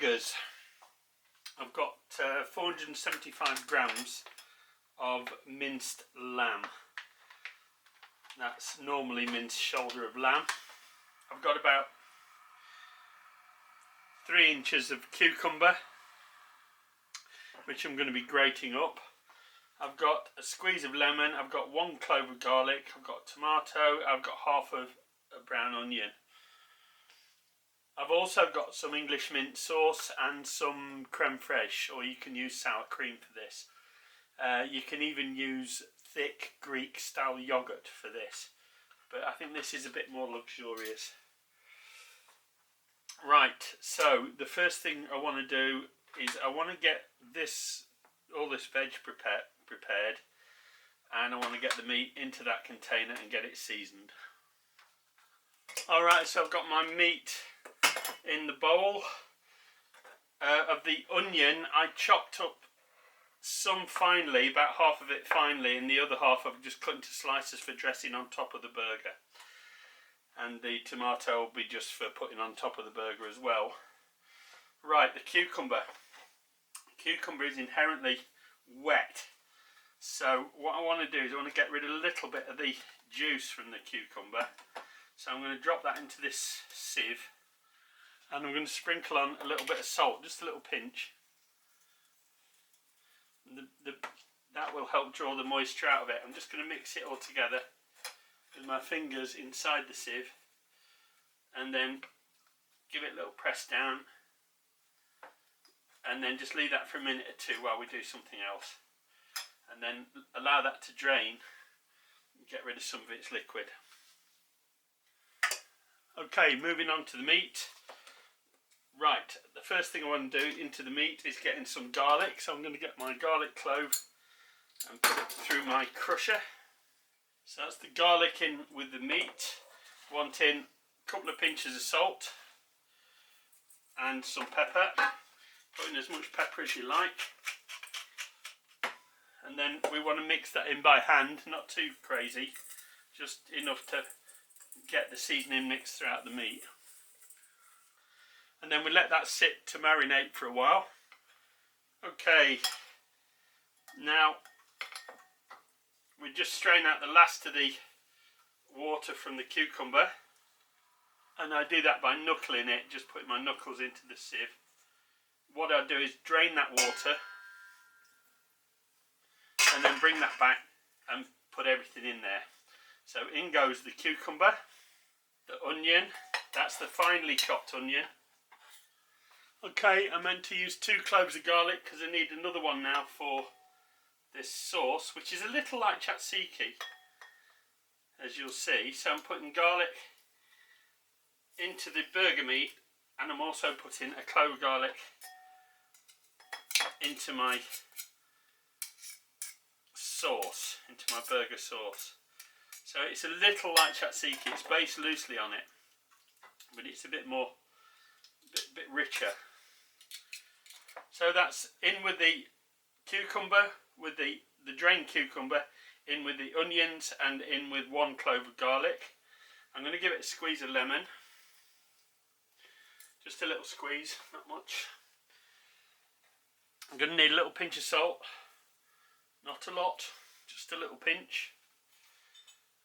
burgers. I've got 475 grams of minced lamb. That's normally minced shoulder of lamb. I've got about 3 inches of cucumber, which I'm going to be grating up. I've got a squeeze of lemon, I've got 1 clove of garlic, I've got tomato, I've got half of a brown onion. I've also got some English mint sauce and some creme fraiche, or you can use sour cream for this. You can even use thick Greek style yoghurt for this, but I think this is a bit more luxurious. Right, so the first thing I want to do is I want to get all this veg prepared, and I want to get the meat into that container and get it seasoned. Alright, so I've got my meat in the bowl. Of the onion, I chopped up some finely, about half of it finely, and the other half I've just cut into slices for dressing on top of the burger. And the tomato will be just for putting on top of the burger as well. Right, the cucumber. Cucumber is inherently wet. So what I want to do is I want to get rid of a little bit of the juice from the cucumber. So I'm going to drop that into this sieve. And I'm going to sprinkle on a little bit of salt, just a little pinch. That will help draw the moisture out of it. I'm just going to mix it all together with my fingers inside the sieve, and then give it a little press down, and then just leave that for a minute or two while we do something else, and then allow that to drain and get rid of some of its liquid. Okay, moving on to the meat. Right, the first thing I want to do into the meat is get in some garlic, so I'm going to get my garlic clove and put it through my crusher. So that's the garlic in with the meat. Want in a couple of pinches of salt and some pepper. Put in as much pepper as you like. And then we want to mix that in by hand, not too crazy, just enough to get the seasoning mixed throughout the meat. And then we let that sit to marinate for a while. Okay, now we just strain out the last of the water from the cucumber, and I do that by knuckling it, just putting my knuckles into the sieve. What I do is drain that water and then bring that back and put everything in there. So in goes the cucumber, the onion, that's the finely chopped onion. Okay, I meant to use 2 cloves of garlic because I need another one now for this sauce, which is a little like tzatziki, as you'll see. So I'm putting garlic into the burger meat, and I'm also putting a clove of garlic into my sauce, into my burger sauce. So it's a little like tzatziki. It's based loosely on it, but it's a bit richer. So that's in with the cucumber, with the drained cucumber, in with the onions, and in with 1 clove of garlic. I'm going to give it a squeeze of lemon. Just a little squeeze, not much. I'm going to need a little pinch of salt. Not a lot, just a little pinch.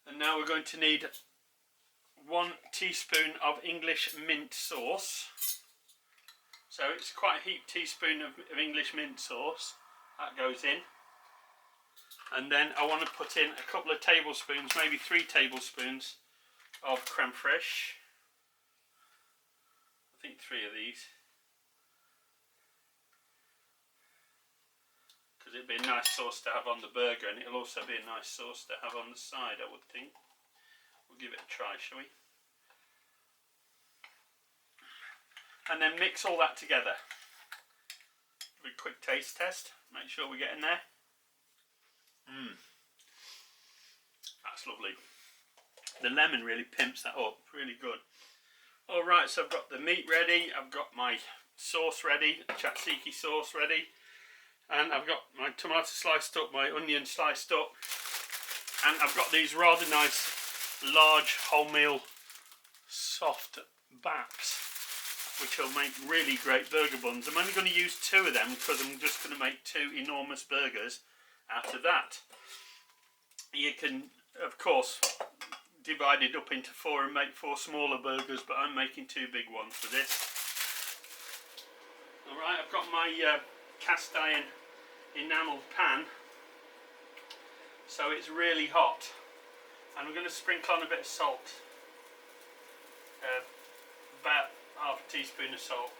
And now we're going to need 1 teaspoon of English mint sauce. So it's quite a heaped teaspoon of English mint sauce. That goes in. And then I want to put in a couple of tablespoons, maybe 3 tablespoons of creme fraiche. I think 3 of these. Because it'd be a nice sauce to have on the burger, and it'll also be a nice sauce to have on the side, I would think. We'll give it a try, shall we? And then mix all that together. Do a quick taste test, make sure we get in there. That's lovely. The lemon really pimps that up, really good. Alright, so I've got the meat ready, I've got my sauce ready, tzatziki sauce ready, and I've got my tomato sliced up, my onion sliced up, and I've got these rather nice large wholemeal soft baps. which will make really great burger buns. I'm only going to use 2 of them because I'm just going to make 2 enormous burgers out of that. You can, of course, divide it up into 4 and make 4 smaller burgers, but I'm making 2 big ones for this. Alright, I've got my cast iron enamel pan, so it's really hot, and I'm going to sprinkle on a bit of salt, about half a teaspoon of salt,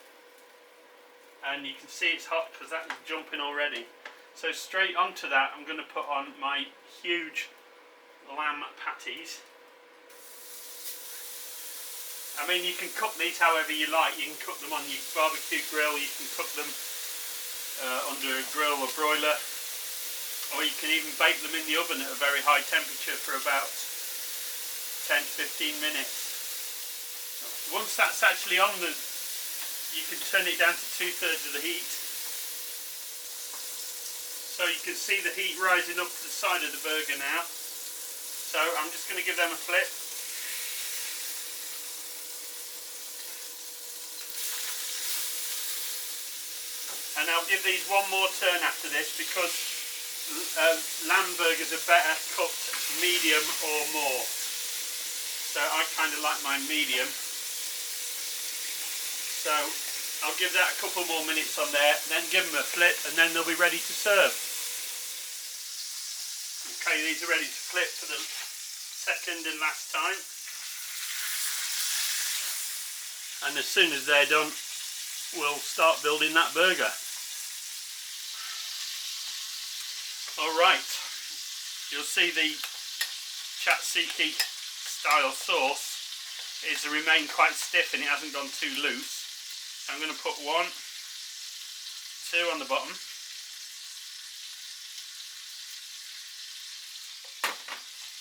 and you can see it's hot because that is jumping already. So straight onto that I'm going to put on my huge lamb patties. I mean, you can cook these however you like. You can cook them on your barbecue grill, you can cook them under a grill or broiler, or you can even bake them in the oven at a very high temperature for about 10 to 15 minutes. Once that's actually on, you can turn it down to 2/3 of the heat. So you can see the heat rising up to the side of the burger now. So I'm just going to give them a flip. And I'll give these one more turn after this because lamb burgers are better cooked medium or more. So I kind of like mine medium. So I'll give that a couple more minutes on there, then give them a flip, and then they'll be ready to serve. Okay, these are ready to flip for the second and last time. And as soon as they're done, we'll start building that burger. Alright, you'll see the Tzatziki style sauce is remained quite stiff and it hasn't gone too loose. So I'm going to put 1, 2 on the bottom.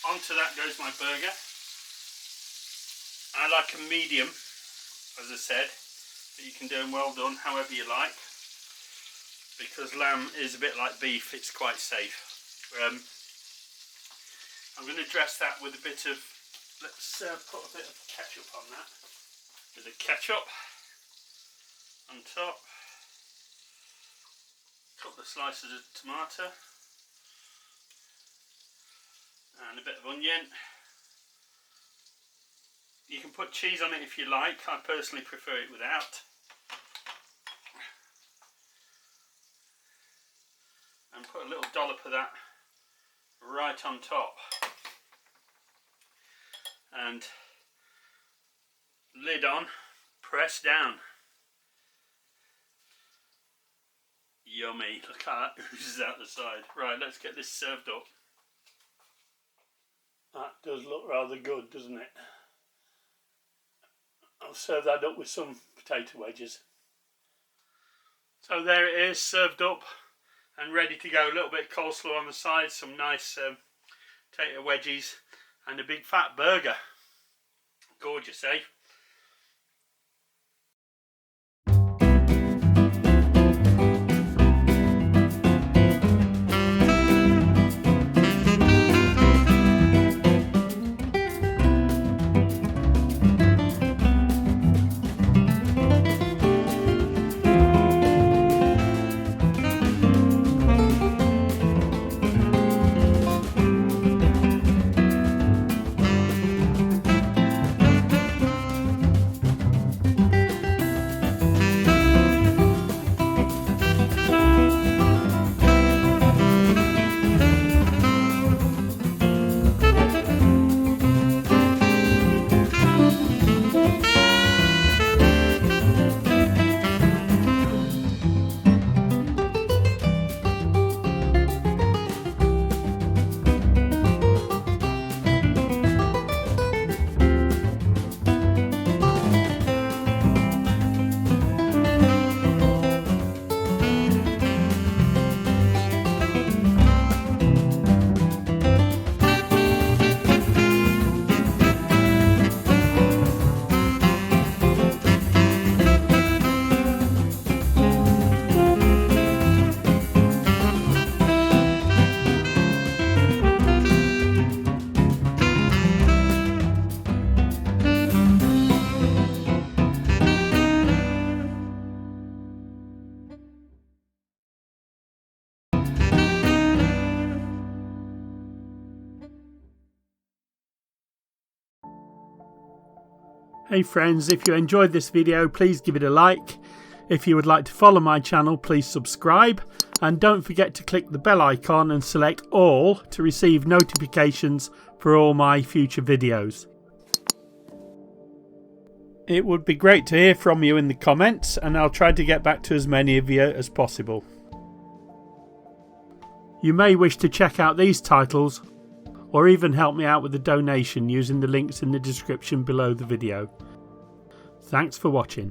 Onto that goes my burger. I like a medium, as I said, but you can do them well done, however you like. Because lamb is a bit like beef, it's quite safe. I'm going to dress that with a bit of, let's put a bit of ketchup on that. Bit of ketchup on top. Cut the slices of tomato. And a bit of onion. You can put cheese on it if you like, I personally prefer it without. And put a little dollop of that right on top. And lid on, press down. Yummy, look how that oozes out the side. Right, let's get this served up. That does look rather good, doesn't it? I'll serve that up with some potato wedges. So there it is, served up and ready to go. A little bit of coleslaw on the side, some nice potato wedges and a big fat burger. Gorgeous, eh? Hey friends, if you enjoyed this video, please give it a like. If you would like to follow my channel, please subscribe. And don't forget to click the bell icon and select all to receive notifications for all my future videos. It would be great to hear from you in the comments, and I'll try to get back to as many of you as possible. You may wish to check out these titles or even help me out with a donation using the links in the description below the video. Thanks for watching.